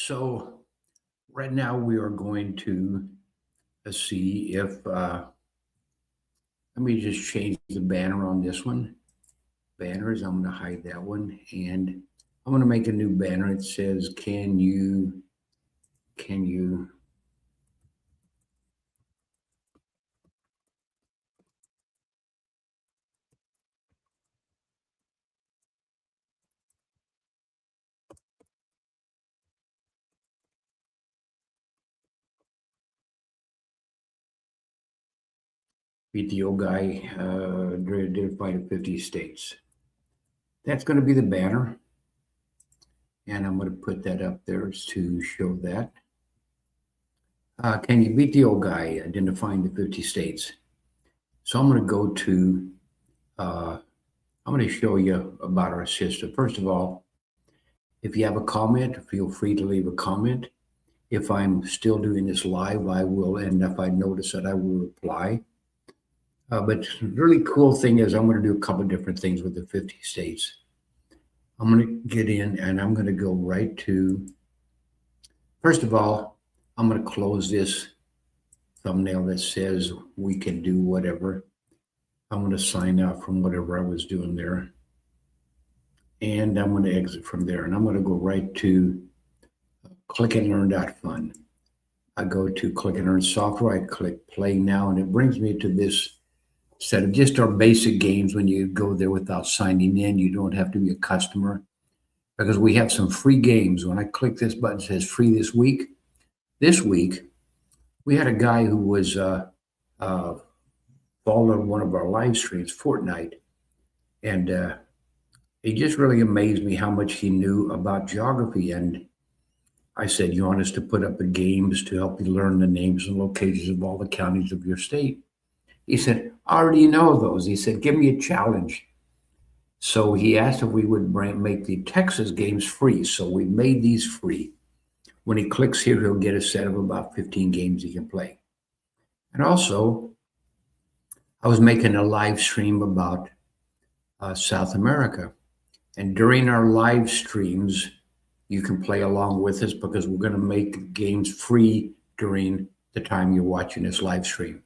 So right now we are going to see if, let me just change the banner on this one. Banners, I'm going to hide that one. And I'm going to make a new banner. It says, can you beat the old guy, identify the 50 states? That's going to be the banner. And I'm going to put that up there to show that. Can you beat the old guy, identifying the 50 states? So I'm going to go to, I'm going to show you about our system. First of all, if you have a comment, feel free to leave a comment. If I'm still doing this live, I will, and if I notice that, I will reply. But the really cool thing is I'm going to do a couple of different things with the 50 states. I'm going to get in and I'm going to go right to, first of all, I'm going to close this thumbnail that says we can do whatever. I'm going to sign out from whatever I was doing there. And I'm going to exit from there. And I'm going to go right to clickandlearn.fun. I go to Click and Earn software. I click play now, and it brings me to this set of just our basic games. When you go there without signing in, you don't have to be a customer because we have some free games. When I click this button, it says free this week. This week, we had a guy who was followed one of our live streams, Fortnite, and he just really amazed me how much he knew about geography. And I said, you want us to put up the games to help you learn the names and locations of all the counties of your state? He said, I already know those. He said, give me a challenge. So he asked if we would make the Texas games free. So we made these free. When he clicks here, he'll get a set of about 15 games he can play. And also, I was making a live stream about South America. And during our live streams, you can play along with us because we're going to make games free during the time you're watching this live stream.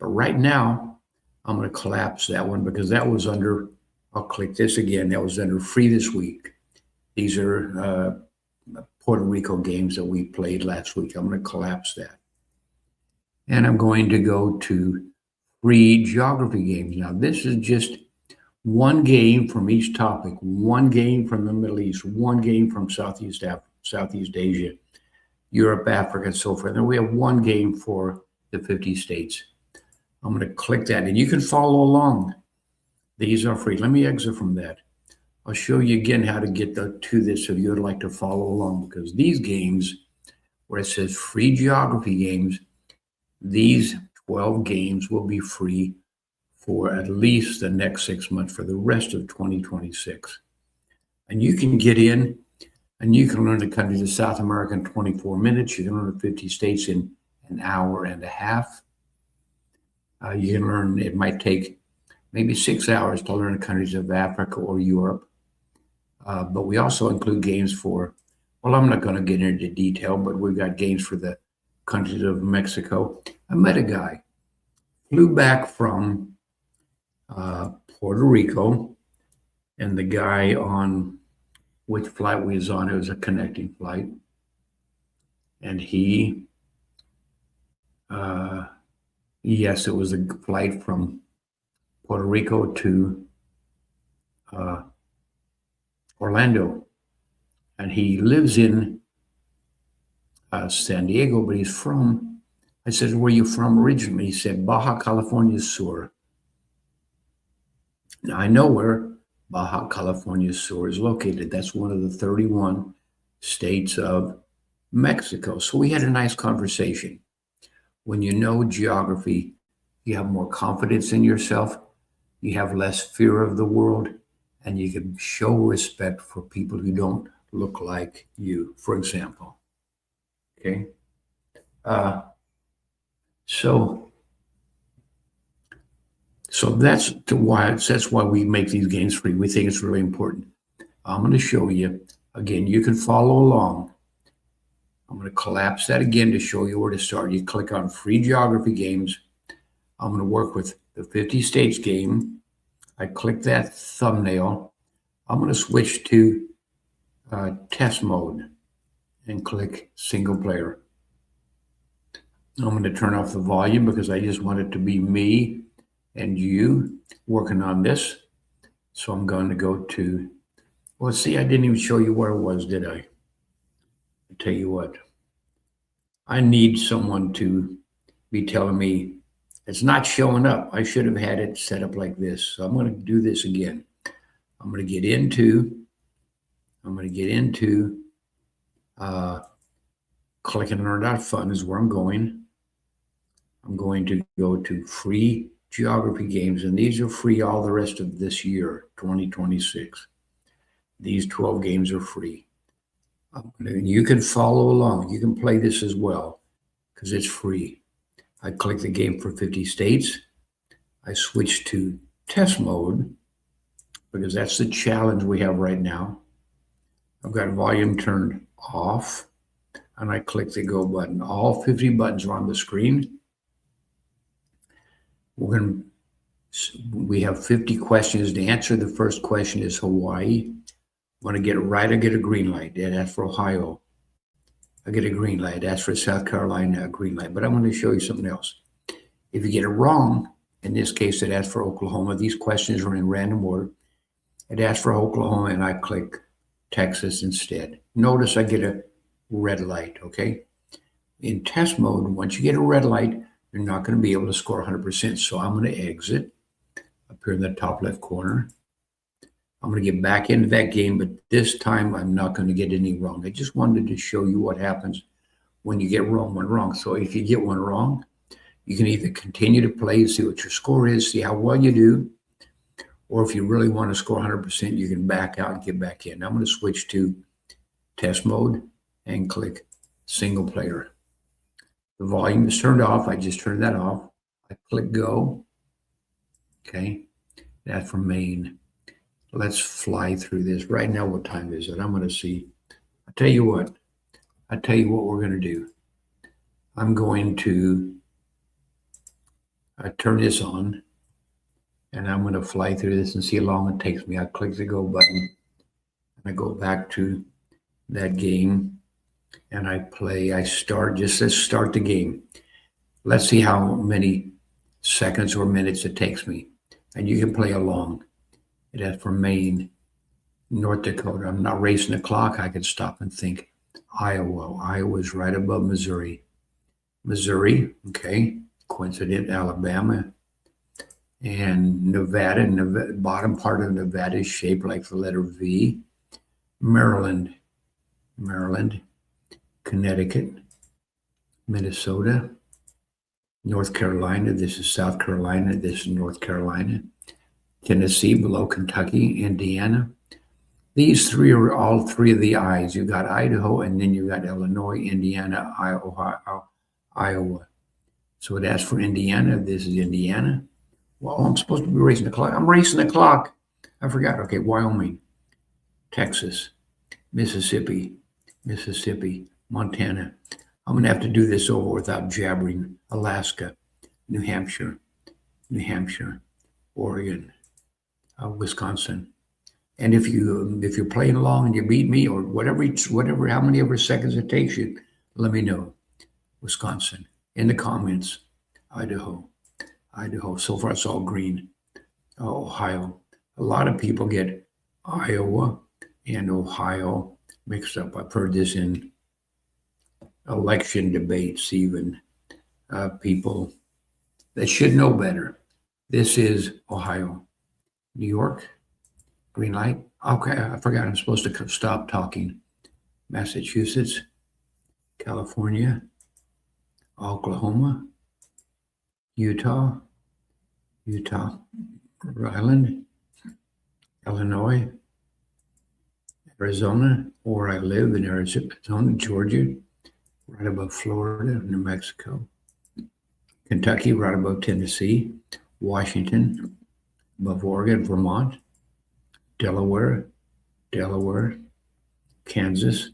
But right now, I'm going to collapse that one because that was under, I'll click this again, that was under free this week. These are Puerto Rico games that we played last week. I'm going to collapse that. And I'm going to go to free geography games. Now, this is just one game from each topic, one game from the Middle East, one game from Southeast Asia, Europe, Africa, and so forth. And we have one game for the 50 states. I'm going to click that, and you can follow along. These are free. Let me exit from that. I'll show you again how to get to this if you would like to follow along, because these games, where it says free geography games, these 12 games will be free for at least the next 6 months, for the rest of 2026. And you can get in and you can learn the countries of South America in 24 minutes. You can learn the 50 states in an hour and a half. You can learn, it might take maybe 6 hours to learn the countries of Africa or Europe. But we also include games for, well, I'm not going to get into detail, but we've got games for the countries of Mexico. I met a guy, flew back from Puerto Rico, and the guy on which flight we was on, it was a connecting flight, and he, yes, it was a flight from Puerto Rico to Orlando, and he lives in San Diego, but he's from, I said, where are you from originally? He said, Baja California Sur. Now, I know where Baja California Sur is located. That's one of the 31 states of Mexico. So we had a nice conversation. When you know geography, you have more confidence in yourself, you have less fear of the world, and you can show respect for people who don't look like you, for example. Okay? So that's why we make these games free. We think it's really important. I'm going to show you again. You can follow along. I'm going to collapse that again to show you where to start. You click on free geography games. I'm going to work with the 50 states game. I click that thumbnail. I'm going to switch to test mode and click single player. I'm going to turn off the volume because I just want it to be me and you working on this. So I'm going to go to, well, see, I didn't even show you where it was, did I? I'll tell you what, I need someone to be telling me it's not showing up. I should have had it set up like this. So I'm going to do this again. I'm going to get into clicking on .fun is where I'm going. I'm going to go to free geography games, and these are free all the rest of this year, 2026. These 12 games are free. And you can follow along. You can play this as well because it's free. I click the game for 50 states. I switch to test mode because that's the challenge we have right now. I've got volume turned off, and I click the go button. All 50 buttons are on the screen. We have 50 questions to answer. The first question is Hawaii. When I get it right, I get a green light. That's for Ohio. I get a green light. That's for South Carolina, a green light. But I'm going to show you something else. If you get it wrong, in this case, it asks for Oklahoma. These questions are in random order. It asks for Oklahoma, and I click Texas instead. Notice I get a red light, okay? In test mode, once you get a red light, you're not going to be able to score 100%. So I'm going to exit up here in the top left corner. I'm going to get back into that game, but this time I'm not going to get any wrong. I just wanted to show you what happens when you get one wrong. So if you get one wrong, you can either continue to play and see what your score is, see how well you do, or if you really want to score 100%, you can back out and get back in. I'm going to switch to test mode and click single player. The volume is turned off. I just turned that off. I click go. Okay, that's from Maine. Let's fly through this. Right now, what time is it? I'm going to see. I'll tell you what we're going to do. I'm going to turn this on, and I'm going to fly through this and see how long it takes me. I click the go button, and I go back to that game, and I play. I start, just let's start the game. Let's see how many seconds or minutes it takes me. And you can play along. It has from Maine, North Dakota. I'm not racing the clock. I can stop and think. Iowa. Iowa's right above Missouri. Missouri, okay. Coincident, Alabama. And Nevada. Bottom part of Nevada is shaped like the letter V. Maryland. Connecticut. Minnesota. North Carolina. This is South Carolina. This is North Carolina. Tennessee, below Kentucky, Indiana. These three are all three of the I's. You've got Idaho, and then you've got Illinois, Indiana, Iowa. So it asks for Indiana. This is Indiana. Well, I'm supposed to be racing the clock. I'm racing the clock. I forgot. Okay, Wyoming, Texas, Mississippi, Montana. I'm going to have to do this over without jabbering. Alaska, New Hampshire, Oregon, Wisconsin. And if you're playing along and you beat me or whatever, how many ever seconds it takes you, let me know. Wisconsin in the comments. Idaho. So far it's all green. Ohio. A lot of people get Iowa and Ohio mixed up. I've heard this in election debates, even people that should know better. This is Ohio. New York, green light. Okay, I forgot I'm supposed to stop talking. Massachusetts, California, Oklahoma, Utah, Rhode Island, Illinois, Arizona, where I live in Arizona, Georgia, right above Florida, New Mexico, Kentucky, right above Tennessee, Washington, above Oregon, Vermont, Delaware, Kansas,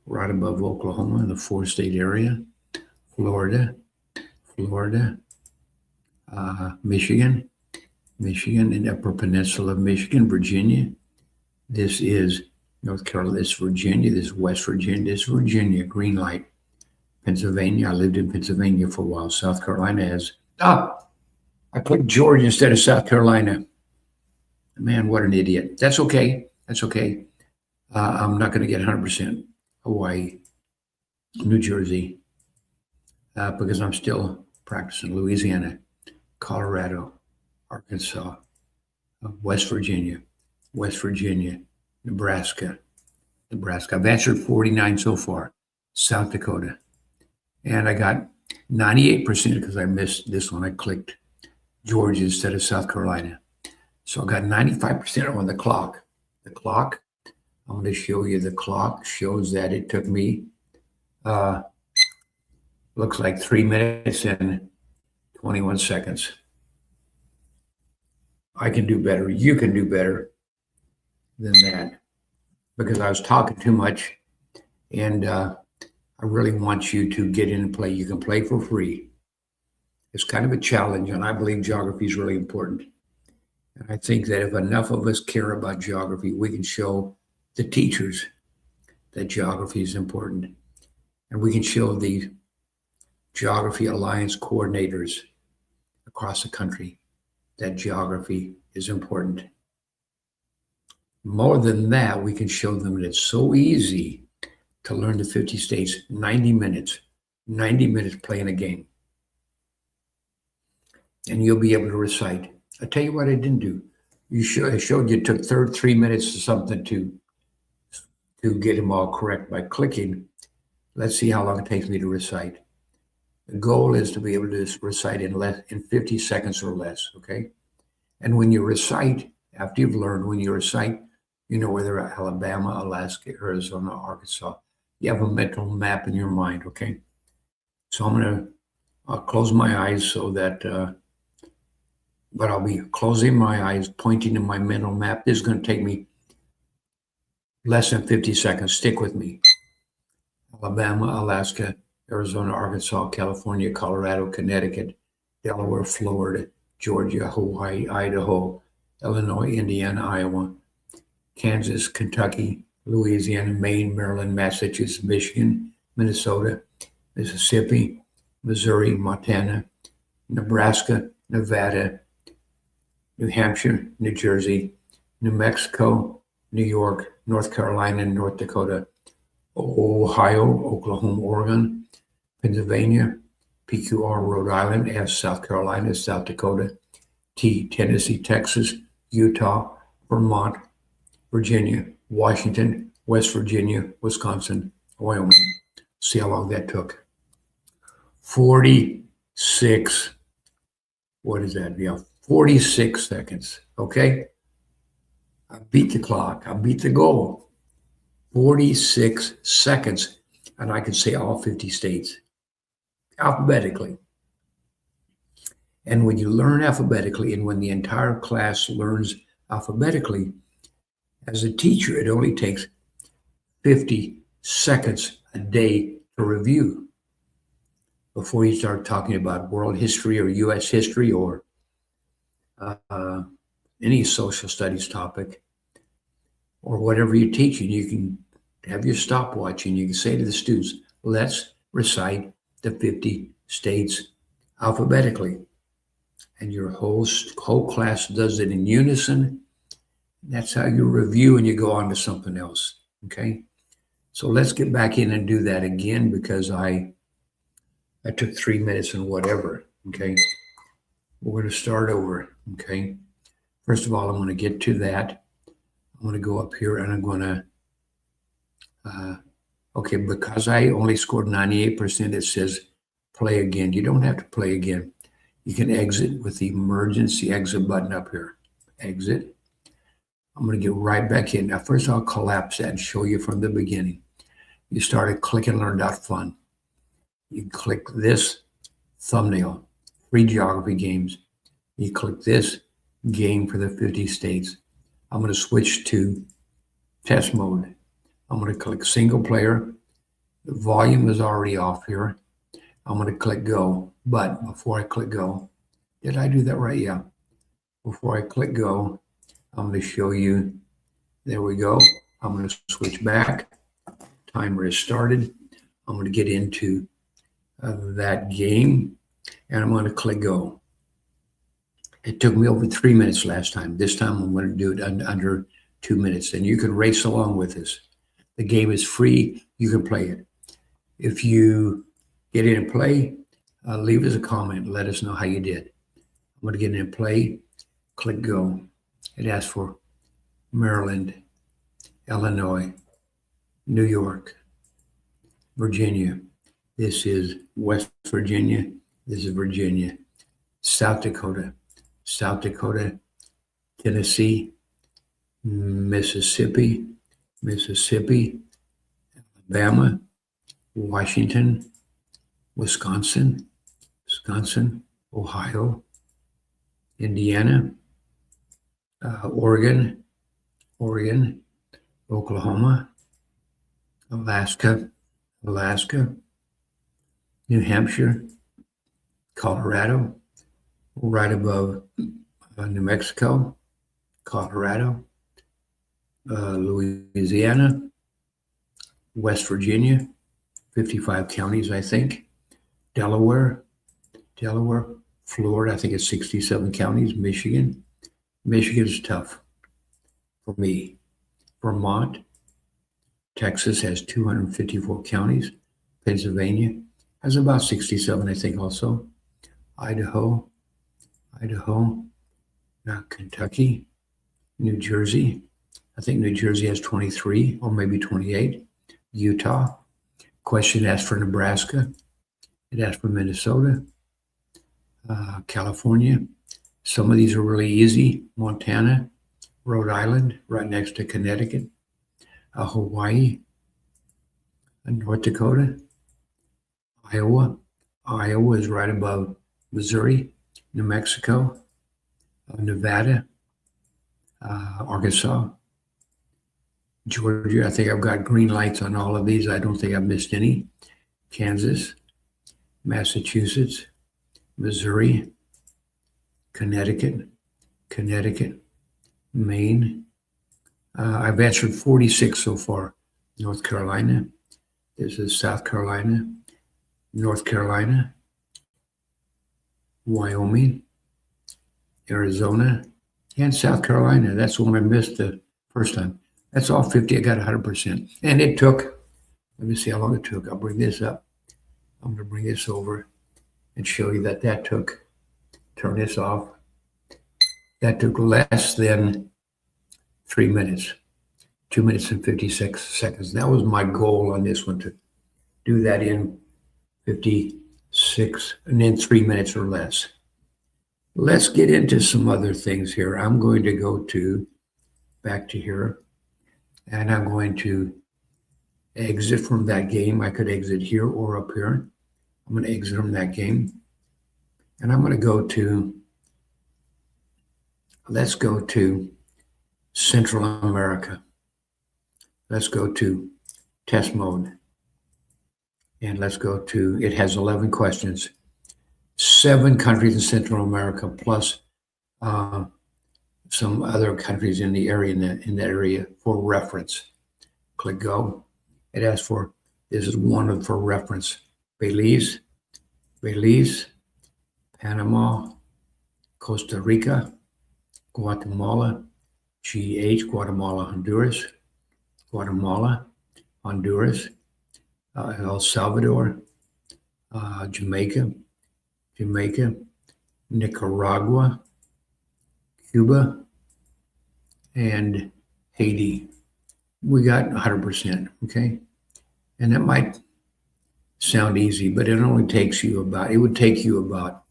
right above Oklahoma in the four-state area, Florida, Michigan, and Upper Peninsula of Michigan, Virginia. This is North Carolina, this is Virginia, this is West Virginia, this is Virginia, green light. Pennsylvania, I lived in Pennsylvania for a while. South Carolina has, I put Georgia instead of South Carolina. Man, what an idiot. That's okay. That's okay. I'm not going to get 100% Hawaii, New Jersey, because I'm still practicing Louisiana, Colorado, Arkansas, West Virginia, Nebraska. I've answered 49 so far. South Dakota. And I got 98% because I missed this one. I clicked Georgia instead of South Carolina. So I got 95% on the clock. The clock, I'm going to show you the clock, shows that it took me, looks like 3 minutes and 21 seconds. I can do better. You can do better than that because I was talking too much, and I really want you to get in and play. You can play for free. It's kind of a challenge, and I believe geography is really important. And I think that if enough of us care about geography, we can show the teachers that geography is important. And we can show the Geography Alliance coordinators across the country that geography is important. More than that, we can show them that it's so easy to learn the 50 states, 90 minutes playing a game. And you'll be able to recite. I'll tell you what I didn't do. I showed you it took 3 minutes or something to get them all correct by clicking. Let's see how long it takes me to recite. The goal is to be able to recite in 50 seconds or less, okay? And when you recite, after you've learned, when you recite, you know where they're at: Alabama, Alaska, Arizona, Arkansas. You have a mental map in your mind, okay? So I'll close my eyes so that, but I'll be closing my eyes, pointing to my mental map. This is going to take me less than 50 seconds. Stick with me. Alabama, Alaska, Arizona, Arkansas, California, Colorado, Connecticut, Delaware, Florida, Georgia, Hawaii, Idaho, Illinois, Indiana, Iowa, Kansas, Kentucky, Louisiana, Maine, Maryland, Massachusetts, Michigan, Minnesota, Mississippi, Missouri, Montana, Nebraska, Nevada, New Hampshire, New Jersey, New Mexico, New York, North Carolina, North Dakota, Ohio, Oklahoma, Oregon, Pennsylvania, PQR, Rhode Island, S, South Carolina, South Dakota, T, Tennessee, Texas, Utah, Vermont, Virginia, Washington, West Virginia, Wisconsin, Wyoming. See how long that took. 46, what is that? Yeah, 46 seconds, okay? I beat the clock, I beat the goal. 46 seconds, and I could say all 50 states alphabetically. And when you learn alphabetically, and when the entire class learns alphabetically, as a teacher, it only takes 50 seconds a day to review before you start talking about world history or U.S. history or any social studies topic or whatever you're teaching. You can have your stopwatch and you can say to the students, let's recite the 50 states alphabetically. And your whole class does it in unison. That's how you review and you go on to something else, okay? So let's get back in and do that again because I took 3 minutes and whatever, okay? We're going to start over, okay? First of all, I'm going to get to that. I'm going to go up here and I'm going to, okay, because I only scored 98%, it says play again. You don't have to play again. You can exit with the emergency exit button up here. Exit. I'm going to get right back in. Now, first I'll collapse that and show you from the beginning. You start at clickandlearn.fun. You click this thumbnail, free geography games. You click this game for the 50 states. I'm going to switch to test mode. I'm going to click single player. The volume is already off here. I'm going to click go. But before I click go, did I do that right? Yeah. Before I click go, I'm going to show you. There we go. I'm going to switch back. Timer is started. I'm going to get into that game, and I'm going to click go. It took me over 3 minutes last time. This time I'm going to do it under 2 minutes, and you can race along with us. The game is free. You can play it. If you get in and play, leave us a comment. Let us know how you did. I'm going to get in and play. Click go. It asks for Maryland, Illinois, New York, Virginia. This is West Virginia. This is Virginia. South Dakota, Tennessee, Mississippi, Alabama, Washington, Wisconsin, Ohio, Indiana, Oregon, Oklahoma, Alaska, New Hampshire, Colorado, right above New Mexico, Colorado, Louisiana, West Virginia, 55 counties, I think, Delaware, Florida, I think it's 67 counties, Michigan is tough for me, Vermont, Texas has 254 counties, Pennsylvania has about 67, I think also, Idaho, Kentucky, New Jersey. I think New Jersey has 23 or maybe 28. Utah. Question asked for Nebraska. It asked for Minnesota. California. Some of these are really easy. Montana, Rhode Island, right next to Connecticut. Hawaii. North Dakota. Iowa. Iowa is right above Missouri. New Mexico. Nevada. Arkansas. Georgia, I think I've got green lights on all of these. I don't think I've missed any. Kansas, Massachusetts, Missouri, Connecticut, Maine. I've answered 46 so far. North Carolina. This is South Carolina, North Carolina, Wyoming, Arizona, and South Carolina. That's the one I missed the first time. That's all 50. I got 100%. And it took, let me see how long it took. I'll bring this up. I'm going to bring this over and show you that took, turn this off. That took less than 3 minutes, 2 minutes and 56 seconds. That was my goal on this one, to do that in 56 and in 3 minutes or less. Let's get into some other things here. I'm going to go back to here. And I'm going to exit from that game. I could exit here or up here. I'm going to exit from that game. And I'm going to go to, let's go to Central America. Let's go to test mode. And let's go to, it has 11 questions. 7 countries in Central America plus some other countries in the area, in that area for reference. Click go. It asks for, this is one for reference. Belize, Panama, Costa Rica, Guatemala, Guatemala, Honduras, El Salvador, Jamaica, Nicaragua, Cuba, and Haiti. We got 100%, okay? And that might sound easy, but it only takes you about, it would take you about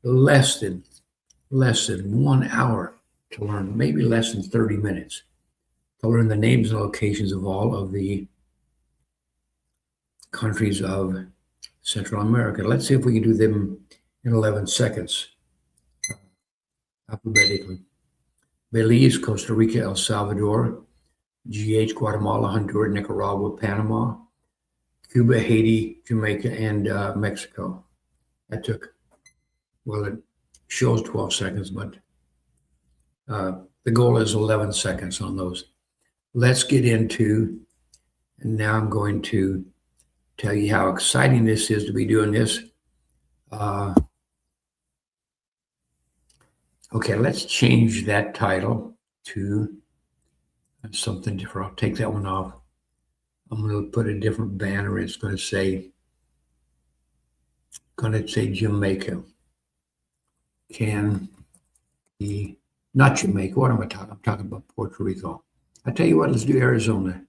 less than 1 hour to learn, maybe less than 30 minutes to learn the names and locations of all of the countries of Central America. Let's see if we can do them in 11 seconds. Alphabetically. Belize, Costa Rica, El Salvador, GH, Guatemala, Honduras, Nicaragua, Panama, Cuba, Haiti, Jamaica, and Mexico. That took, well, it shows 12 seconds, but the goal is 11 seconds on those. Let's get into, and now I'm going to tell you how exciting this is to be doing this. Uh, okay, let's change that title to something different. I'll take that one off. I'm going to put a different banner. It's going to say Jamaica. Can be not Jamaica. What am I talking? I'm talking about Puerto Rico. I tell you what. Let's do Arizona.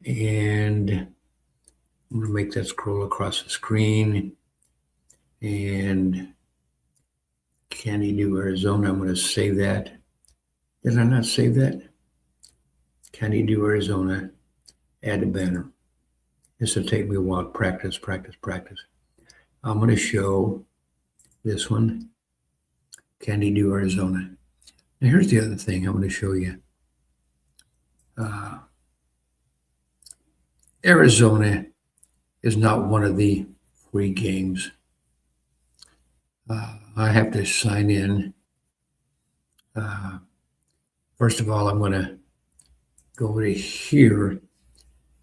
And I'm going to make that scroll across the screen. And can you do Arizona? I'm going to save that. Did I not save that? Can you do Arizona? Add a banner. This will take me a while. Practice. I'm going to show this one. Can you do Arizona? Now here's the other thing I'm going to show you. Arizona is not one of the free games. I have to sign in. First of all, I'm going to go over to here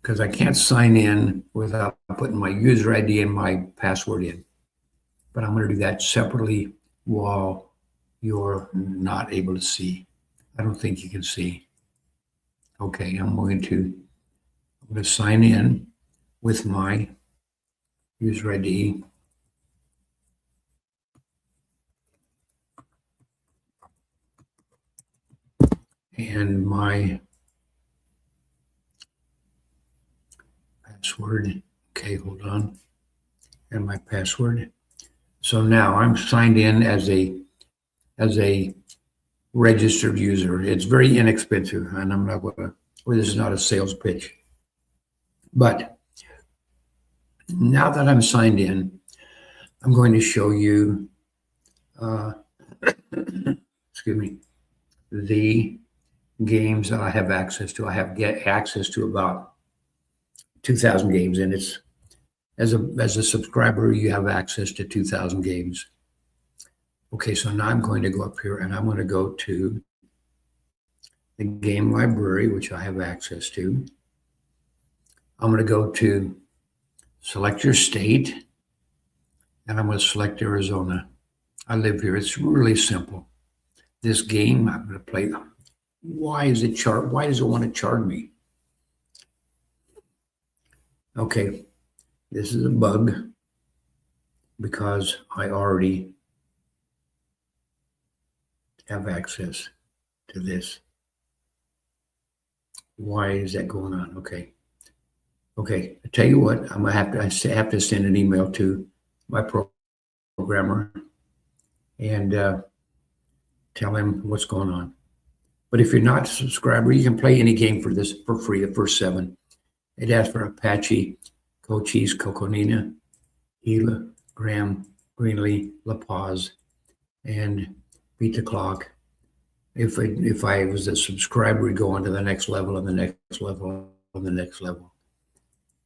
because I can't sign in without putting my user ID and my password in. But I'm going to do that separately while you're not able to see. I don't think you can see. Okay, I'm going to sign in with my user ID. And my password. Okay, hold on. And my password. So now I'm signed in as a registered user. It's very inexpensive, and I'm not gonna. Well, this is not a sales pitch, but now that I'm signed in, I'm going to show you. Uh, excuse me. The games that I have access to. I have get access to about 2,000 games, and it's as a subscriber, you have access to 2,000 games. Okay, so now I'm going to go up here and I'm going to go to the game library, which I have access to. I'm going to go to select your state and I'm going to select Arizona. I live here. It's really simple. This game, I'm going to play. Why does it want to charge me? Okay, this is a bug because I already have access to this. Why is that going on? Okay. I tell you what, I'm gonna have to send an email to my programmer and tell him what's going on. But if you're not a subscriber, you can play any game for this for free. The first 7. It asks for Apache, Cochise, Coconina, Gila, Graham, Greenlee, La Paz, and Beat the Clock. If I was a subscriber, we'd go on to the next level and the next level and the next level.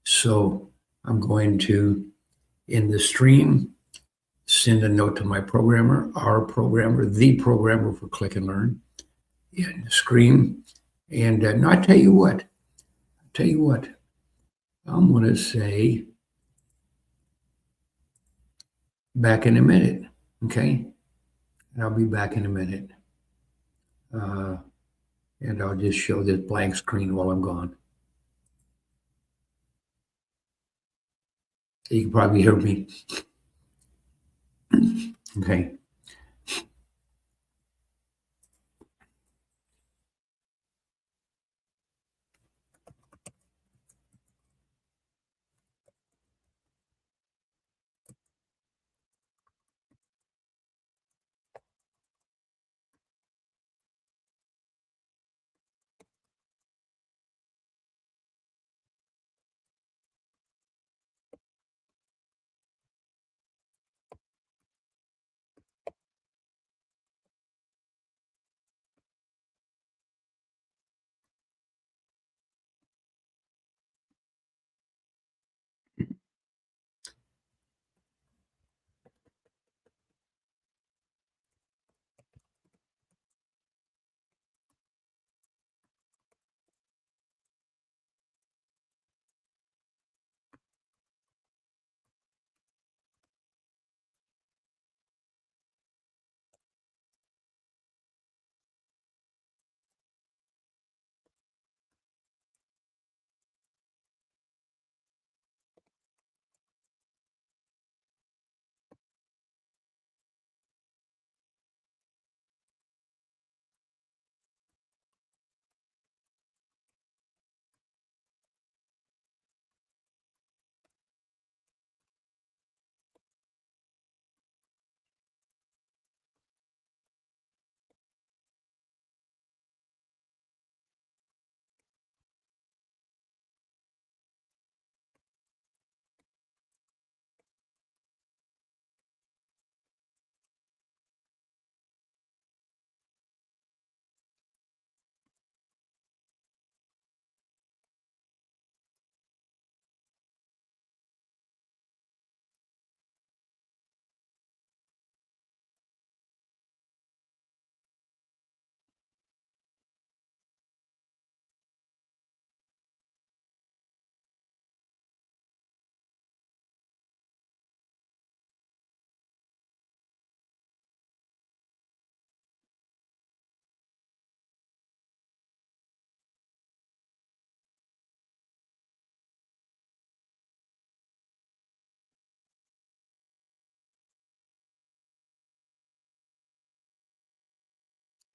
So I'm going to, in the stream, send a note to my programmer, our programmer, the programmer for Click and Learn, in the stream. And no, I tell you what, I'm going to say back in a minute. Okay. And I'll be back in a minute. And I'll just show this blank screen while I'm gone. You can probably hear me. Okay.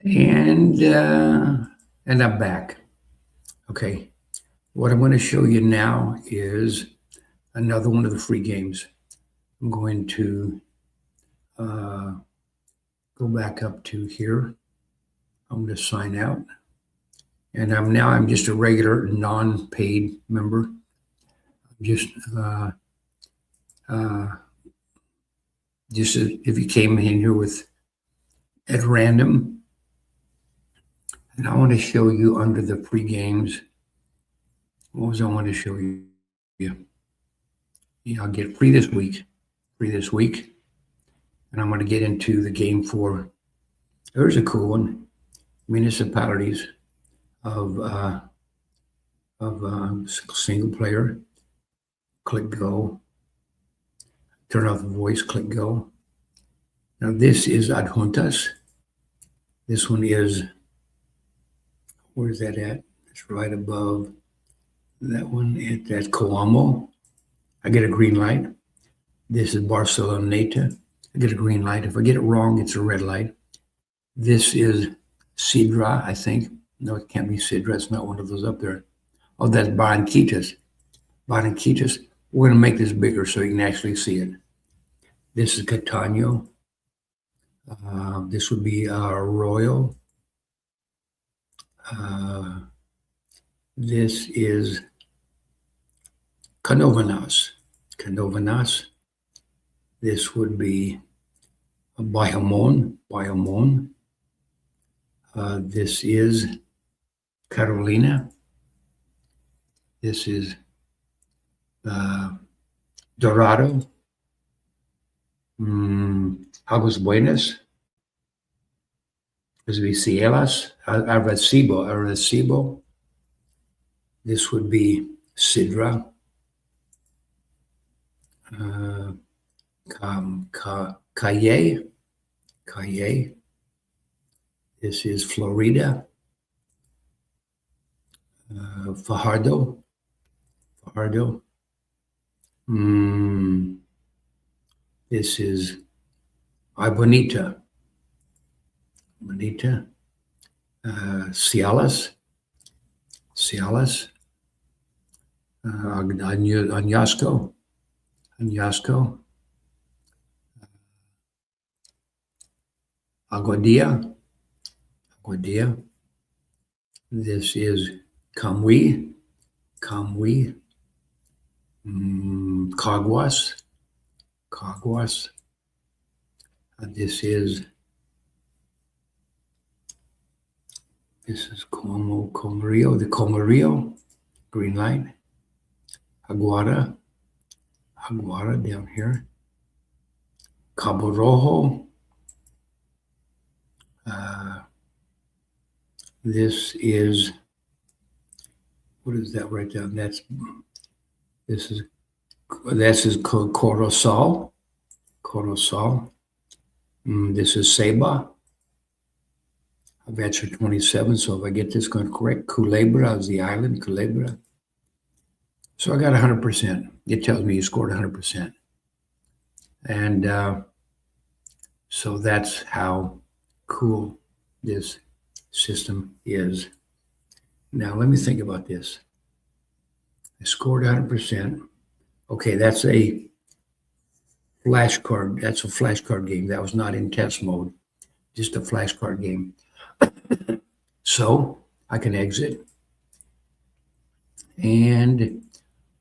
And I'm back. Okay. What I'm going to show you now is another one of the free games. I'm going to uh, go back up to here. I'm going to sign out. And I'm just a regular non-paid member. Just uh, uh, if you came in here with at random, and I want to show you under the free games. What was I want to show you? Yeah, I'll get free this week. Free this week. And I'm going to get into the game for, there's a cool one, municipalities of single player. Click go. Turn off the voice, click go. Now this is Adjuntas. This one is, where's that at? It's right above that one. That's Coamo. I get a green light. This is Barceloneta. I get a green light. If I get it wrong, it's a red light. This is Sidra, I think. No, it can't be Sidra. It's not one of those up there. Oh, that's Barranquitas. Barranquitas. We're going to make this bigger so you can actually see it. This is Catano. This would be Royal. This is Canovanas. Canovanas. This would be Bayamon. Bayamon. This is Carolina. This is Dorado. Aguas Buenas. This would be Cielas. Arecibo. This would be Sidra. Calle. This is Florida. Fajardo. This is Bonita. Cialis. Añasco. Aguadilla. This is Camui. Caguas. This is Comerío. The Comerío. Green light. Aguada down here. Cabo Rojo. This is, what is that right down? This is Corozal. This is Ceiba. I've answered 27, so if I get this going correct, Culebra is the island, Culebra. So I got 100%. It tells me you scored 100%. And so that's how cool this system is. Now, let me think about this. I scored 100%. Okay, that's a flashcard. That's a flashcard game. That was not in test mode, just a flashcard game. So I can exit. And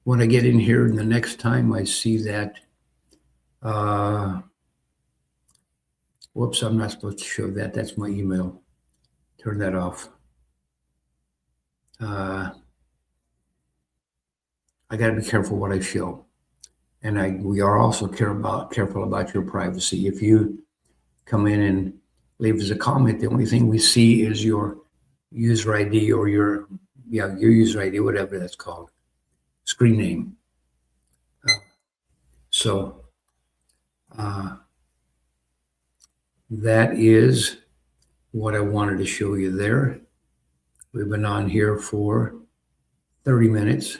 when I get in here, and the next time I see that, whoops, I'm not supposed to show that. That's my email. Turn that off. I got to be careful what I show. And we are also careful about your privacy. If you come in and leave us a comment, the only thing we see is your user ID or your user ID, whatever that's called, screen name. So that is what I wanted to show you there. We've been on here for 30 minutes,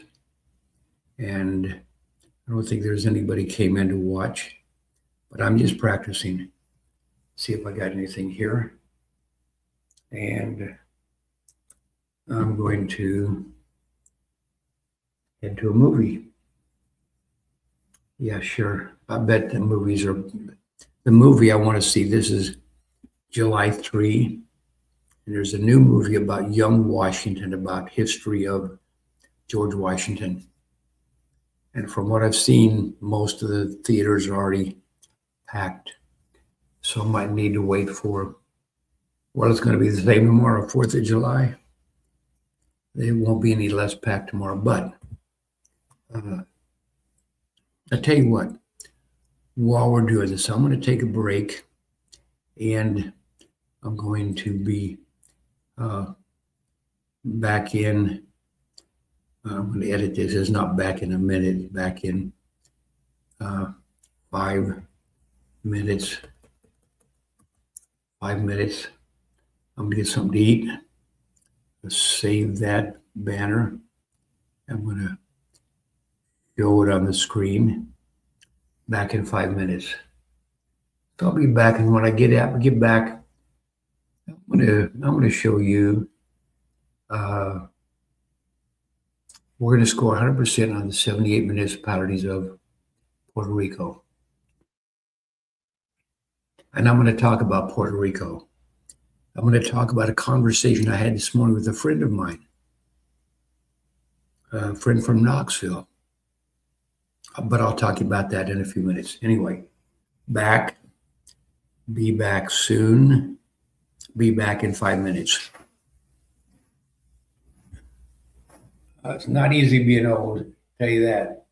and I don't think there's anybody came in to watch, but I'm just practicing. See if I got anything here. and I'm going to head to a movie. Yeah, sure. I bet the movie I want to see. This is July 3. And there's a new movie about young Washington, about history of George Washington. And from what I've seen, most of the theaters are already packed. So I might need to wait for, well, it's going to be the same tomorrow, 4th of July. There won't be any less packed tomorrow. But uh, I tell you what, while we're doing this, I'm going to take a break and I'm going to be uh, back in. I'm going to edit this. It's not back in a minute, back in uh, 5 minutes. 5 minutes. I'm going to get something to eat. Let's save that banner. I'm going to show it on the screen. Back in 5 minutes. So I'll be back, and when I get back, I'm gonna show you. Uh, we're going to score 100% on the 78 municipalities of Puerto Rico, and I'm going to talk about Puerto Rico. I'm going to talk about a conversation I had this morning with a friend of mine, a friend from Knoxville. But I'll talk about that in a few minutes. Anyway, back. Be back soon. Be back in 5 minutes. It's not easy being old, tell you that.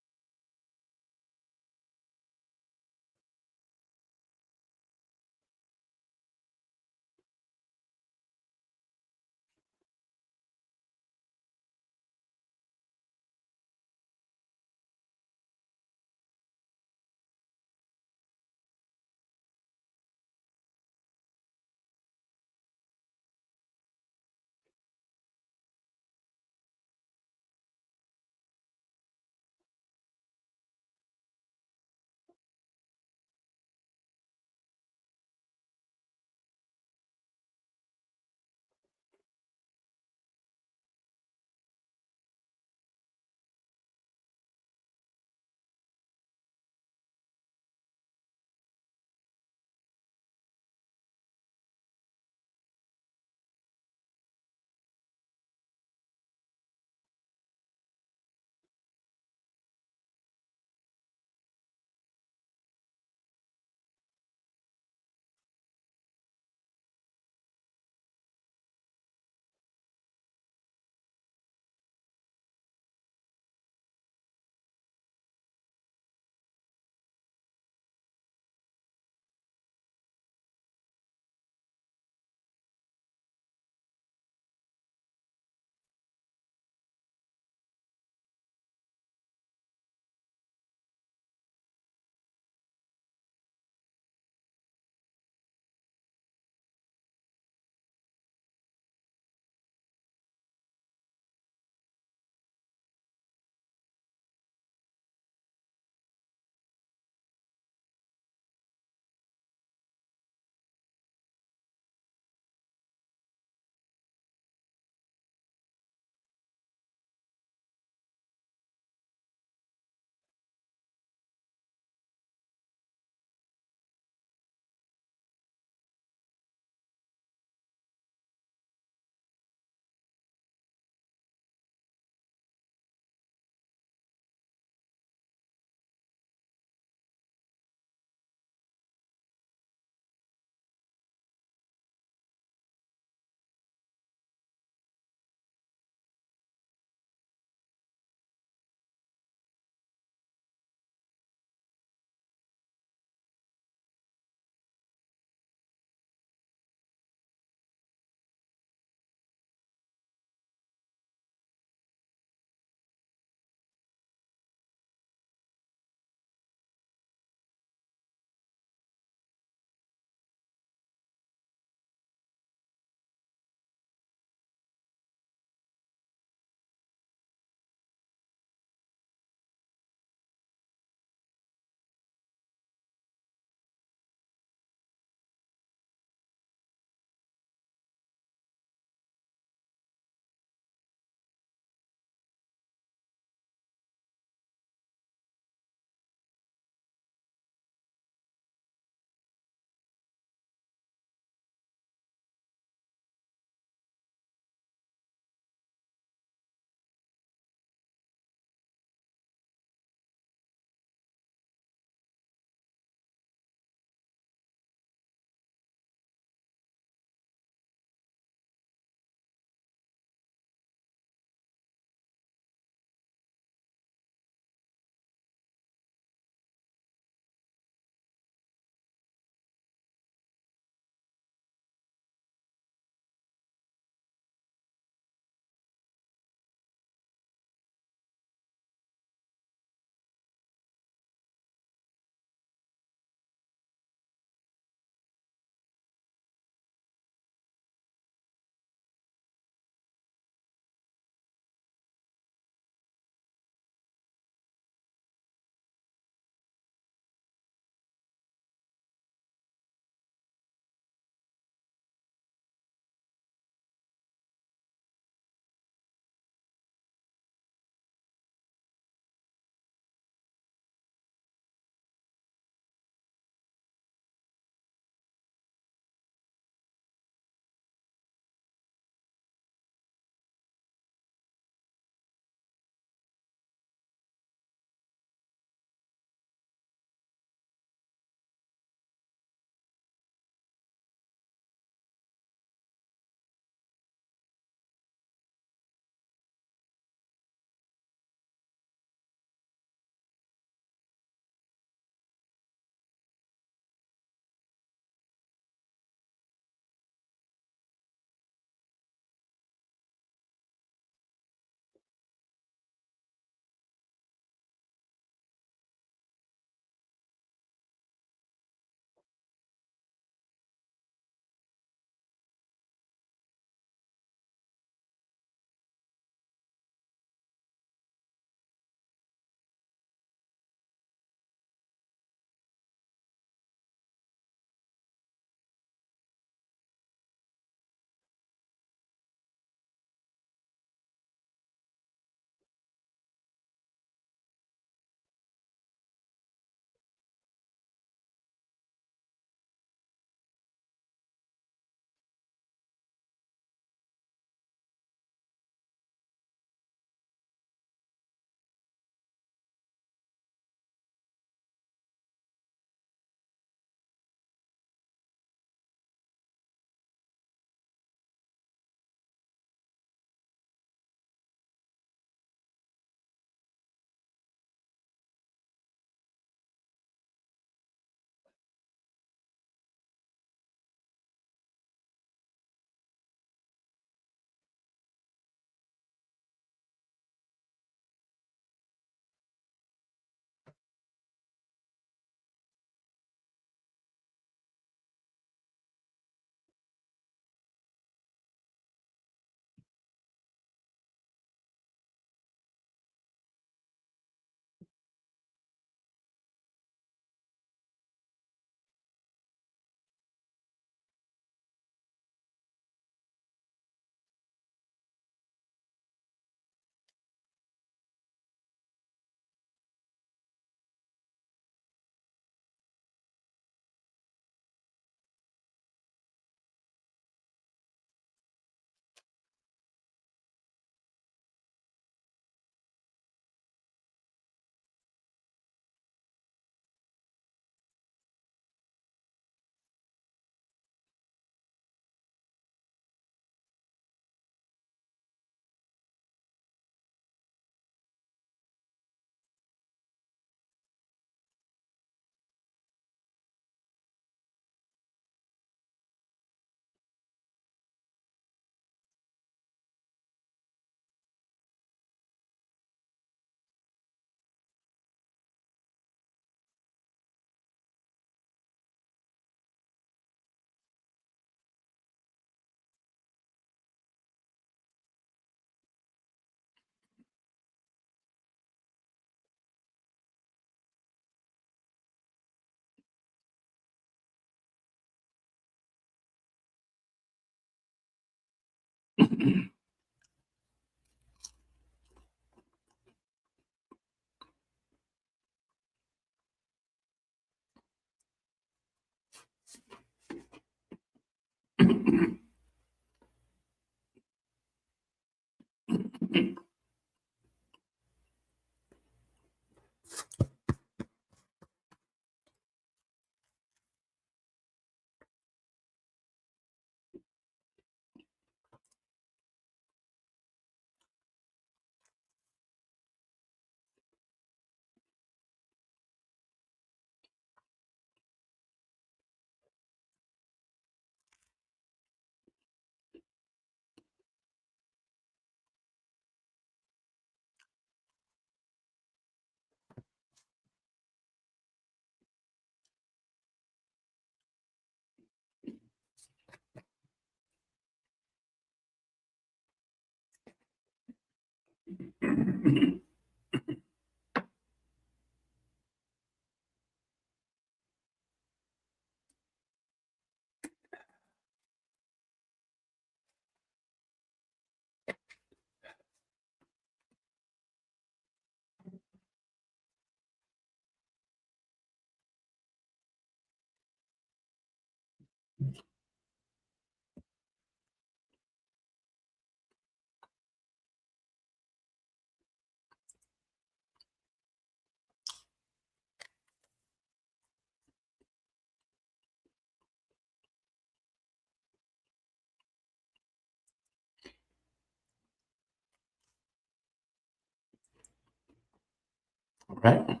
All right.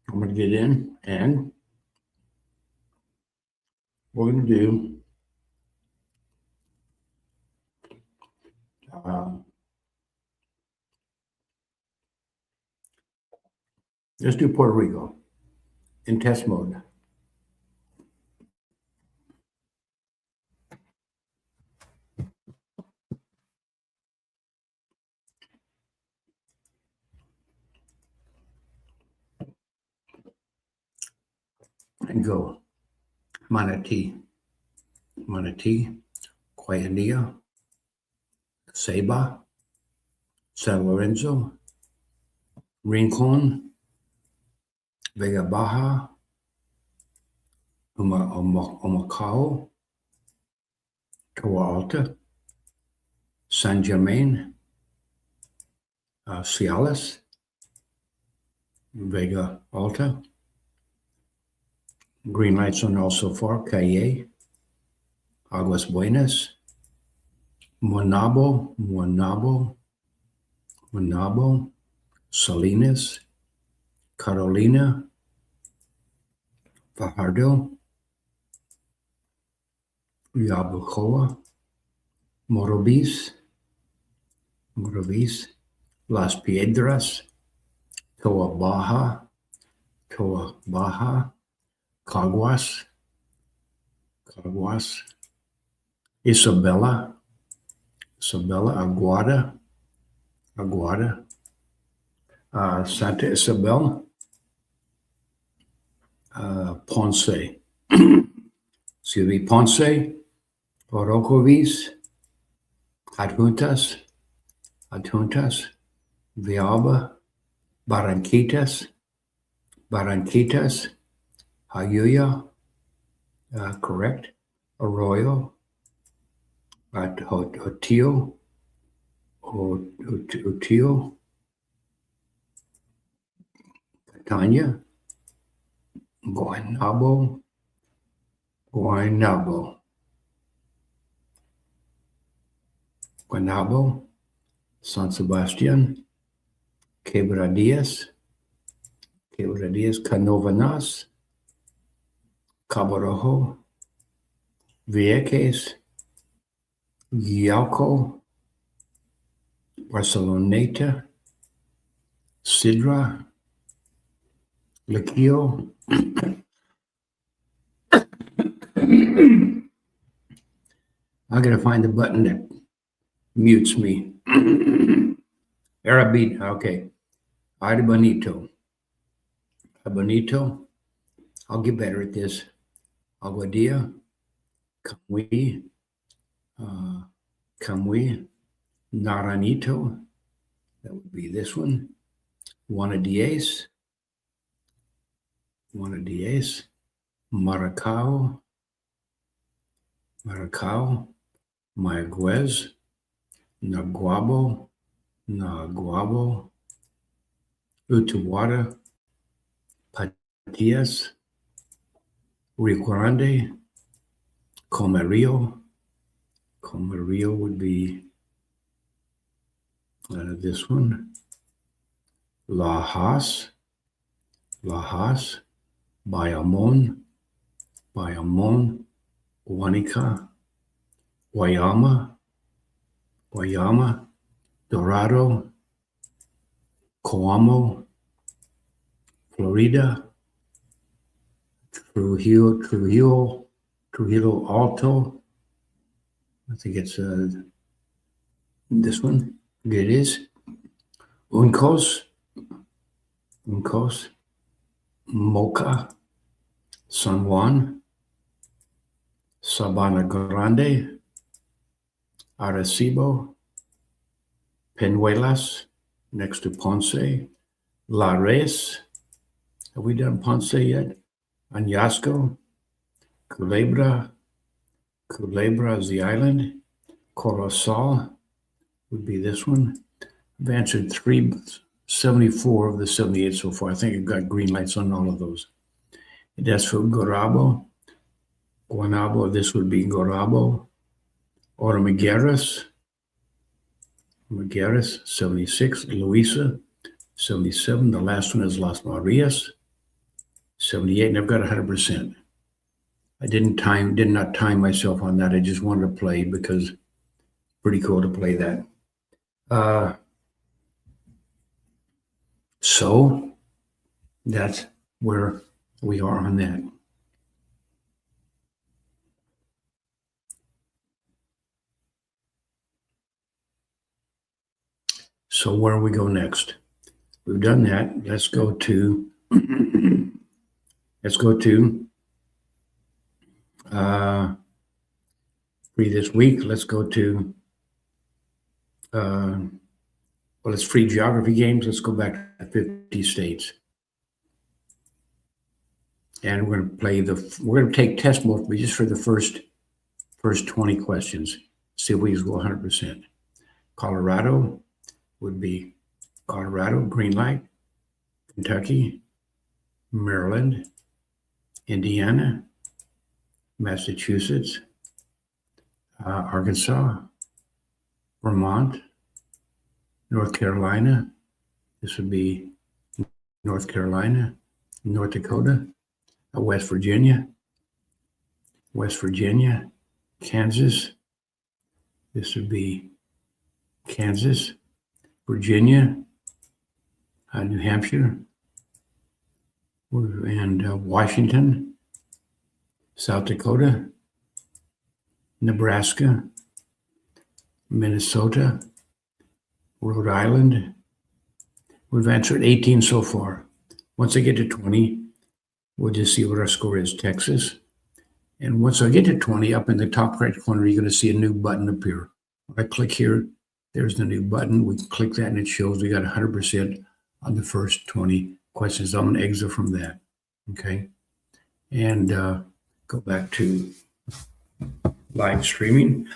I'm going to get in, and we're going to do let's do Puerto Rico in test mode. And go. Manatee, Guayanilla, Ceiba, San Lorenzo, Rincon, Vega Baja, Humacao, Toa Alta, San Germain, Cialis, Vega Alta. Green lights on all so far. Calle, Aguas Buenas, Monabo, Salinas, Carolina, Fajardo, Yabucoa, Morovis, Las Piedras, Toa Baja, Caguas, Isabela, Aguada, Santa Isabel, Ponce, Ponce, Orocovis, Adjuntas, Villalba, Barranquitas, Jayuya, correct, Arroyo, Otillo, Catania, Guaynabo, San Sebastian, Quebradillas, Canovanas, Cabo Rojo, Vieques, Yauco, Barceloneta, Sidra, Luquillo. I gotta find the button that mutes me. Arabita, okay. Bonito. I'll get better at this. Aguadilla, Camuy, Kamui, Naranito, that would be this one. Juana Diaz, Maracao, Mayaguez, Naguabo, Utuwada, Patias, Rio Grande, Comerio would be this one. Lajas, Bayamon, Guanica, Guayama, Dorado, Coamo, Florida, Trujillo Alto. I think it's this one. It is. Uncos, Mocha, San Juan, Sabana Grande, Arecibo, Penuelas, next to Ponce, Lares. Have we done Ponce yet? Añasco, Culebra is the island. Corozal would be this one. I've answered 374 of the 78 so far. I think I've got green lights on all of those. And that's for Guanabo, this would be Gorabo. Ormigueras, 76. Luisa, 77. The last one is Las Marias, 78. And I've got 100%. I did not time myself on that. I just wanted to play because it's pretty cool to play that. So that's where we are on that. So where we go next? We've done that. Let's go to free this week. Let's go to it's free geography games. Let's go back to 50 states. And we're going to take test mode just for the first 20 questions. See if we can go 100%. Colorado would be green light. Kentucky, Maryland, Indiana, Massachusetts, Arkansas, Vermont, North Carolina. This would be North Carolina, North Dakota, West Virginia, Kansas. This would be Kansas, Virginia, New Hampshire, and Washington, South Dakota, Nebraska, Minnesota, Rhode Island. We've answered 18 so far. Once I get to 20, we'll just see what our score is. Texas. And once I get to 20, up in the top right corner, you're going to see a new button appear. When I click here, there's the new button. We can click that and it shows we got 100% on the first 20 questions. I'm going to exit from that. Okay. And go back to live streaming.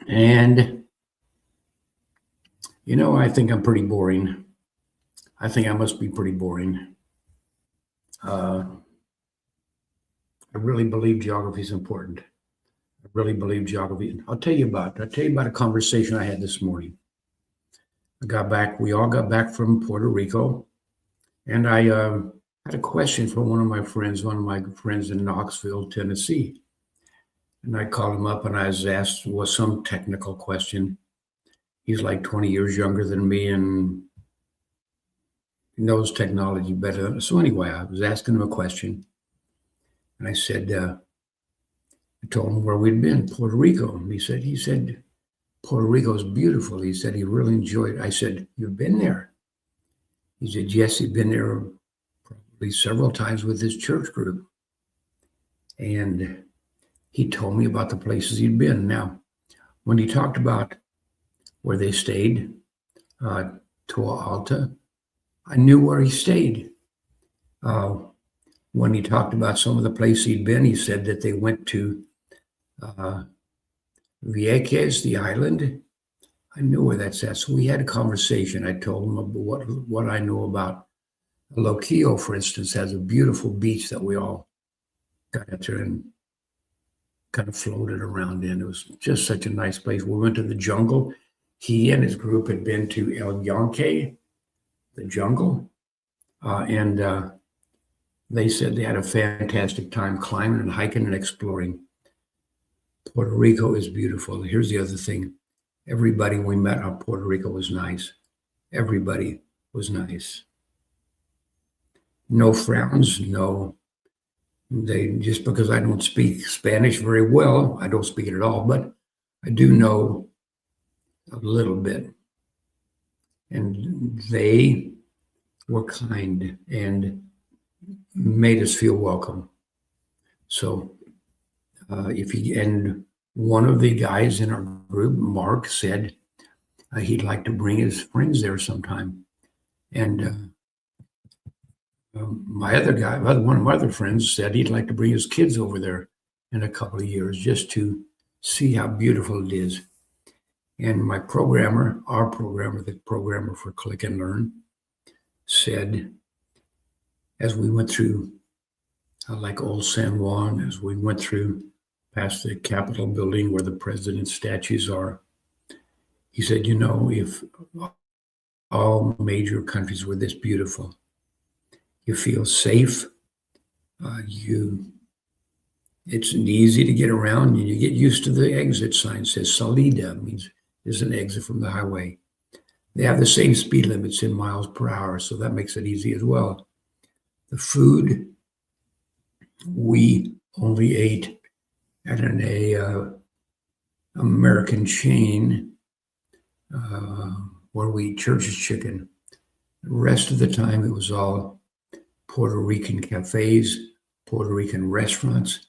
And, I think I'm pretty boring. I think I must be pretty boring. I really believe geography is important. I really believe geography. I'll tell you about a conversation I had this morning. We all got back from Puerto Rico, and I had a question from one of my friends in Knoxville, Tennessee. And I called him up and I was asked some technical question. He's like 20 years younger than me and knows technology better than me. So anyway, I was asking him a question. And I said, I told him where we'd been, Puerto Rico. And he said, Puerto Rico is beautiful. He said he really enjoyed it. I said, you've been there? He said, yes, he'd been there probably several times with his church group. And he told me about the places he'd been. Now, when he talked about where they stayed, Toa Alta, I knew where he stayed. When he talked about some of the places he'd been, he said that they went to Vieques, the island. I knew where that's at. So we had a conversation. I told him about what I know about Loquillo, for instance, has a beautiful beach that we all got out there and kind of floated around in. It was just such a nice place. We went to the jungle. He and his group had been to El Yunque, the jungle, and they said they had a fantastic time climbing and hiking and exploring. Puerto Rico is beautiful. Here's the other thing. Everybody we met on Puerto Rico was nice. Everybody was nice. No frowns, no. Just because I don't speak Spanish very well, I don't speak it at all, but I do know a little bit. And they were kind and made us feel welcome. So and one of the guys in our group, Mark, said he'd like to bring his friends there sometime. And one of my other friends said he'd like to bring his kids over there in a couple of years just to see how beautiful it is. And my programmer, the programmer for Click and Learn, said, as we went through like Old San Juan, as we went through past the Capitol building where the president's statues are, he said, if all major countries were this beautiful, you feel safe, it's easy to get around, and you get used to the exit sign. It says Salida, means there's an exit from the highway. They have the same speed limits in miles per hour, so that makes it easy as well. The food, we only ate at an American chain where we eat Church's chicken. The rest of the time, it was all Puerto Rican cafes, Puerto Rican restaurants.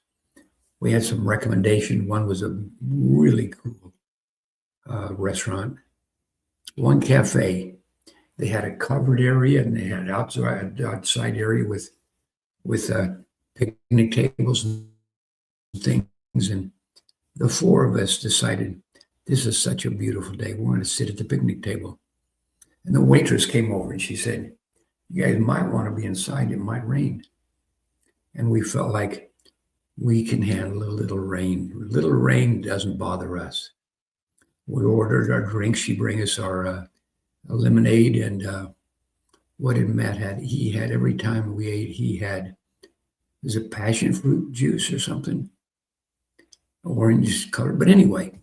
We had some recommendation. One was a really cool restaurant. One cafe, they had a covered area and they had outside area with picnic tables and things. And the four of us decided, this is such a beautiful day. We want to sit at the picnic table. And the waitress came over and she said, you guys might want to be inside. It might rain. And we felt like we can handle a little rain. A little rain doesn't bother us. We ordered our drinks. She bring us our lemonade. And what did Matt had? He had, every time we ate, he had, is it passion fruit juice or something? Orange color. But anyway,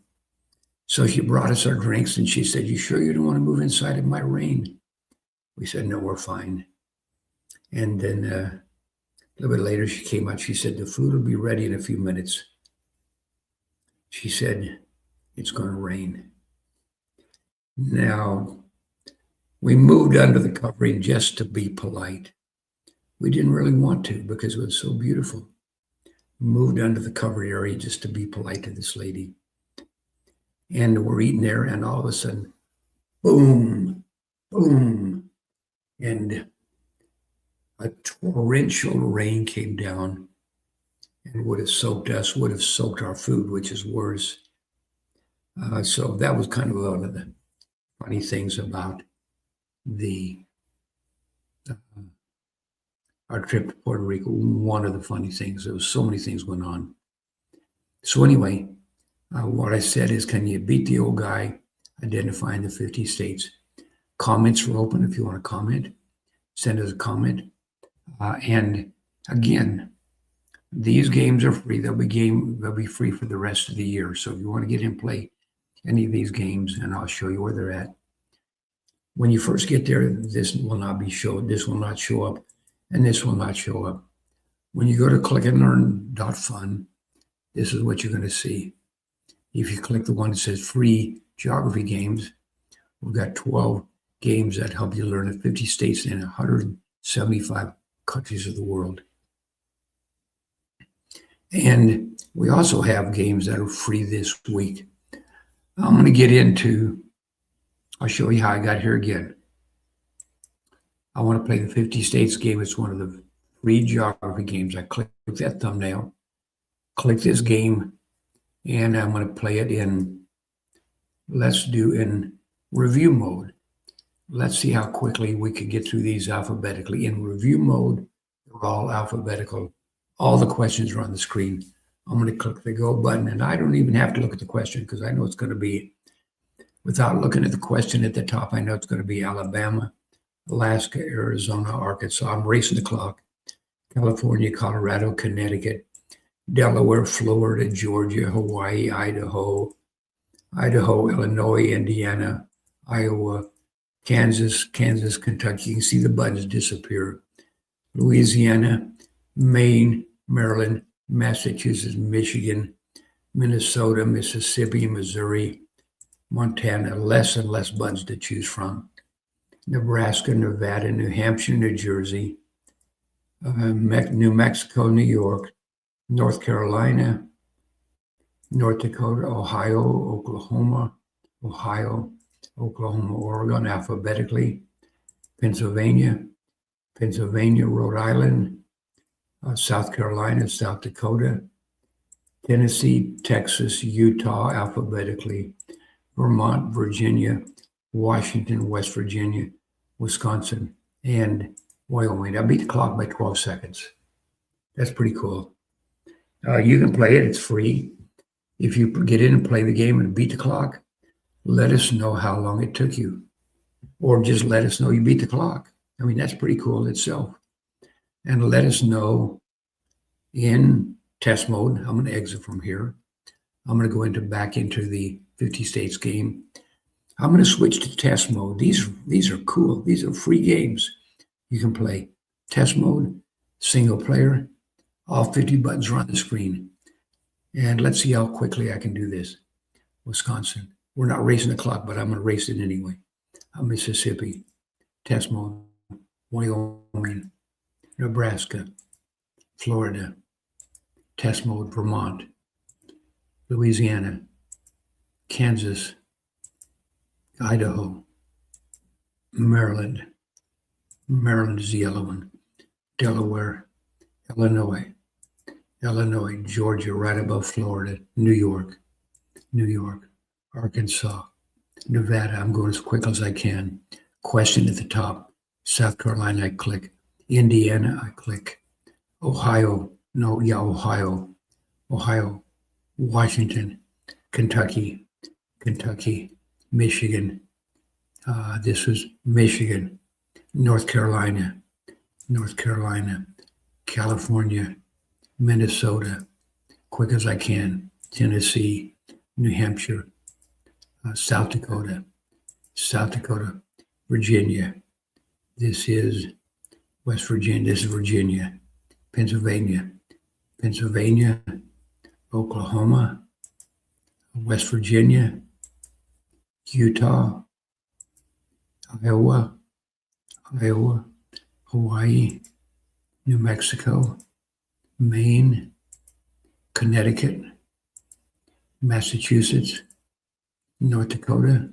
so she brought us our drinks and she said, you sure you don't want to move inside? It might rain. We said, no, we're fine. And then a little bit later, she came out. She said, the food will be ready in a few minutes. She said, it's going to rain. Now, we moved under the covering just to be polite. We didn't really want to because it was so beautiful. We moved under the covered area just to be polite to this lady. And we're eating there, and all of a sudden, boom, boom, and a torrential rain came down and would have soaked us, would have soaked our food, which is worse. So that was kind of one of the funny things about our trip to Puerto Rico. One of the funny things, there was so many things going on. So anyway, what I said is, can you beat the old guy identifying the 50 states? Comments are open. If you want to comment, send us a comment. And again, these games are free. They'll be free for the rest of the year. So if you want to get in play any of these games, and I'll show you where they're at. When you first get there, this will not be shown. This will not show up, and this will not show up. When you go to clickandlearn.fun, this is what you're going to see. If you click the one that says free geography games, we've got 12 games that help you learn in 50 states and 175 countries of the world. And we also have games that are free this week. I'm going to get into, I'll show you how I got here again. I want to play the 50 states game. It's one of the free geography games. I click that thumbnail, click this game, and I'm going to play it in, let's do in review mode. Let's see how quickly we can get through these alphabetically. In review mode, they're all alphabetical. All the questions are on the screen. I'm going to click the go button, and I don't even have to look at the question because I know it's going to be, without looking at the question at the top, I know it's going to be Alabama, Alaska, Arizona, Arkansas. I'm racing the clock. California, Colorado, Connecticut, Delaware, Florida, Georgia, Hawaii, Idaho, Illinois, Indiana, Iowa, Kansas, Kentucky. You can see the buttons disappear. Louisiana, Maine, Maryland, Massachusetts, Michigan, Minnesota, Mississippi, Missouri, Montana. Less and less buttons to choose from. Nebraska, Nevada, New Hampshire, New Jersey, New Mexico, New York, North Carolina, North Dakota, Ohio, Oklahoma, Oregon, alphabetically, Pennsylvania, Rhode Island, South Carolina, South Dakota, Tennessee, Texas, Utah, alphabetically, Vermont, Virginia, Washington, West Virginia, Wisconsin, and Wyoming. I beat the clock by 12 seconds. That's pretty cool. You can play it. It's free. If you get in and play the game and beat the clock, let us know how long it took you. Or just let us know you beat the clock. I mean, that's pretty cool itself. And let us know in test mode. I'm going to exit from here. I'm going to go back into the 50 states game. I'm going to switch to test mode. These are cool. These are free games you can play. Test mode, single player, all 50 buttons are on the screen. And let's see how quickly I can do this. Wisconsin. We're not racing the clock, but I'm going to race it anyway. Mississippi, test mode, Wyoming, Nebraska, Florida, test mode, Vermont, Louisiana, Kansas, Idaho, Maryland. Maryland is the yellow one. Delaware, Illinois, Georgia, right above Florida, New York, Arkansas, Nevada. I'm going as quick as I can. Question at the top. South Carolina, I click. Indiana, I click. Ohio, Washington, Kentucky, Michigan. This was Michigan, North Carolina, California, Minnesota, quick as I can. Tennessee, New Hampshire, South Dakota, Virginia. This is West Virginia. This is Virginia, Pennsylvania, Oklahoma, West Virginia, Utah, Iowa, Hawaii, New Mexico, Maine, Connecticut, Massachusetts, North Dakota,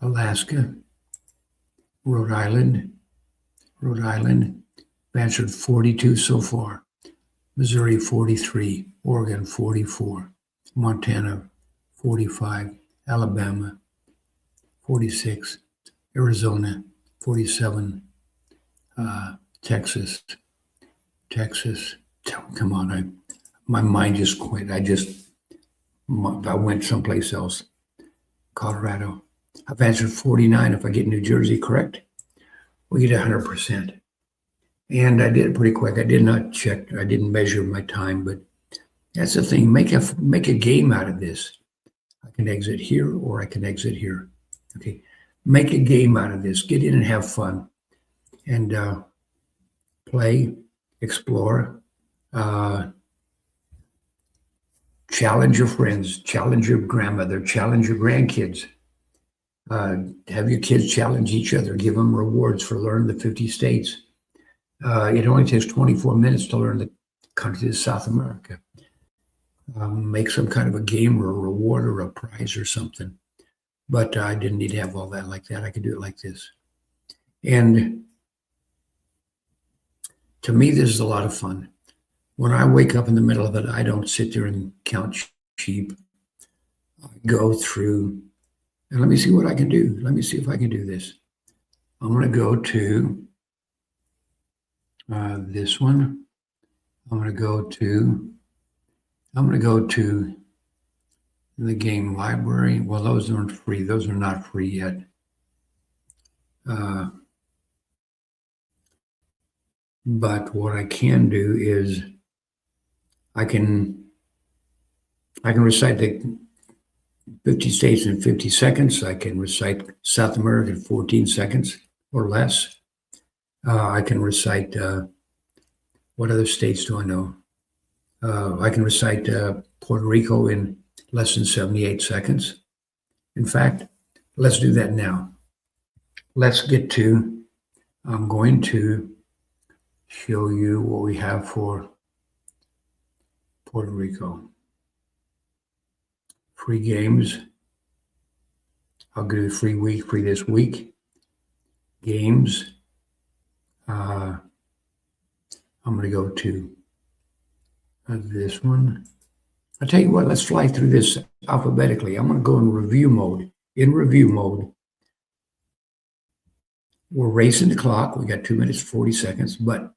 Alaska, Rhode Island. I've answered 42 so far. Missouri, 43. Oregon, 44. Montana, 45. Alabama, 46. Arizona, 47. Texas. Come on, my mind just quit. I went someplace else. Colorado. I've answered 49. If I get New Jersey correct, we get 100%. And I did it pretty quick. I did not check. I didn't measure my time, but that's the thing. Make a game out of this. I can exit here or I can exit here. Okay. Make a game out of this. Get in and have fun. And play, explore, challenge your friends, challenge your grandmother, challenge your grandkids. Have your kids challenge each other, give them rewards for learning the 50 states. It only takes 24 minutes to learn the countries of South America. Make some kind of a game or a reward or a prize or something. But I didn't need to have all that like that. I could do it like this. And to me, this is a lot of fun. When I wake up in the middle of it, I don't sit there and count sheep. I go through, and let me see what I can do. Let me see if I can do this. I'm going to go to this one. I'm going to go to the game library. Well, those aren't free. Those are not free yet. But what I can do is I can recite the 50 states in 50 seconds. I can recite South America in 14 seconds or less. I can recite, what other states do I know? I can recite Puerto Rico in less than 78 seconds. In fact, let's do that now. Let's get to, I'm going to show you what we have for Puerto Rico. Free games. I'll do free this week. Games. I'm going to go to this one. I'll tell you what, let's fly through this alphabetically. I'm going to go in review mode. In review mode, we're racing the clock. We got 2 minutes, 40 seconds, but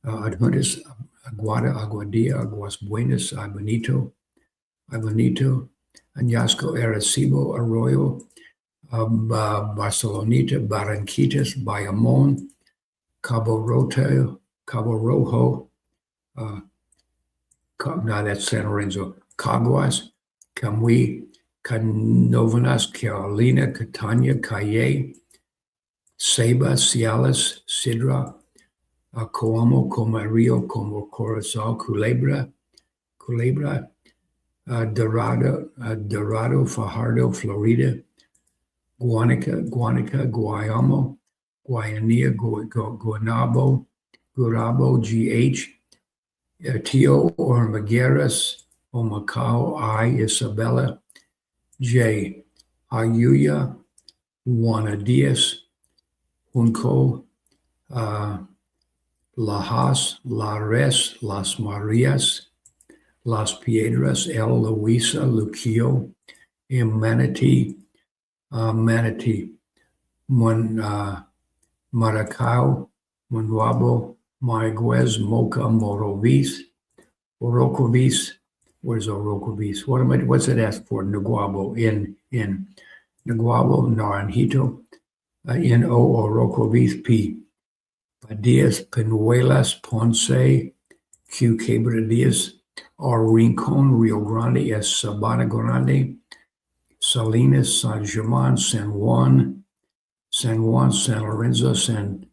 Adjuntas, Aguada, Aguadilla, Aguas Buenas, Abonito, Añasco, Arecibo, Arroyo, Barceloneta, Barranquitas, Bayamon, Cabo Rojo, now that's San Lorenzo, Caguas, Camuy, Canóvanas, Carolina, Catania, Calle, Ceiba, Ciales, Sidra, Coamo, Comarillo, Como Corozal, Culebra, Dorado, Fajardo, Florida, Guanica, Guayamo, Guayanilla, Guanabo, Gurabo, GH, Tio, Ormagueras, Omacao, I, Isabela, J, Ayuya, Juanadías, Junco, Lajas, Lares, Las Marias, Las Piedras, El Luisa, Luquillo, Manatee, Maracao, Monguabo, Mayaguez, Moca, Orocovis. Where's Orocovis? What's it asked for? Naguabo, in Naguabo, Naranjito, N-O, Orocovis, P. Padillas, Penuelas, Ponce, Q. Quebradillas, R. Rincon, Rio Grande, S. Sabana Grande, Salinas, San German, San Juan, San Lorenzo, San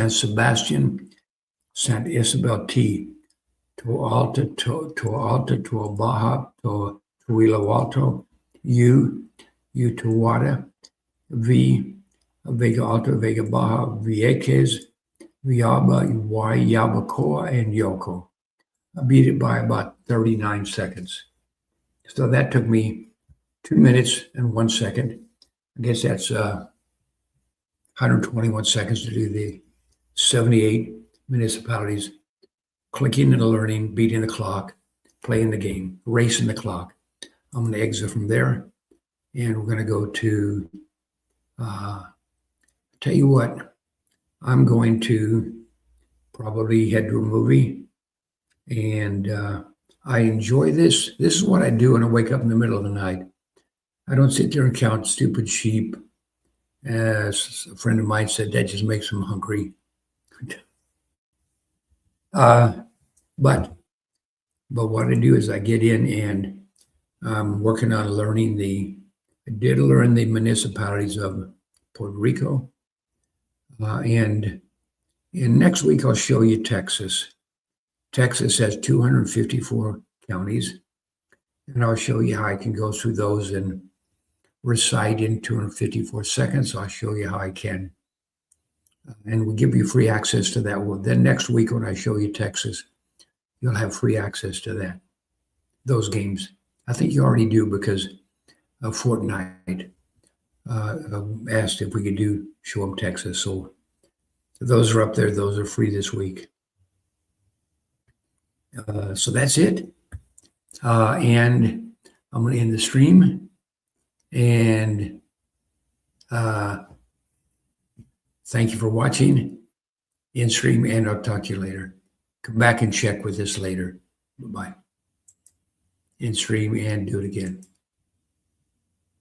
Sebastian, San Isabel T, Toalta, Baja, Tuila Alto, U, Utuada, V, Vega Alta, Vega Baja, Vieques, Viaba, Y, Yabacoa, and Yoko. I beat it by about 39 seconds. So that took me 2 minutes and 1 second. I guess that's 121 seconds to do the 78 municipalities, clicking and learning, beating the clock, playing the game, racing the clock. I'm going to exit from there, and we're going to go to, tell you what, I'm going to probably head to a movie, and I enjoy this. This is what I do when I wake up in the middle of the night. I don't sit there and count stupid sheep. As a friend of mine said, that just makes them hungry. But what I do is I get in and I'm working on learning I did learn the municipalities of Puerto Rico. And next week, I'll show you Texas. Texas has 254 counties, and I'll show you how I can go through those and recite in 254 seconds. I'll show you how I can. And we'll give you free access to that. Well, then next week when I show you Texas, you'll have free access to that, those games. I think you already do because Fortnite asked if we could show them Texas. So those are up there. Those are free this week. So that's it. And I'm going to end the stream. And thank you for watching in stream, and I'll talk to you later. Come back and check with us later. Bye-bye. In stream and do it again.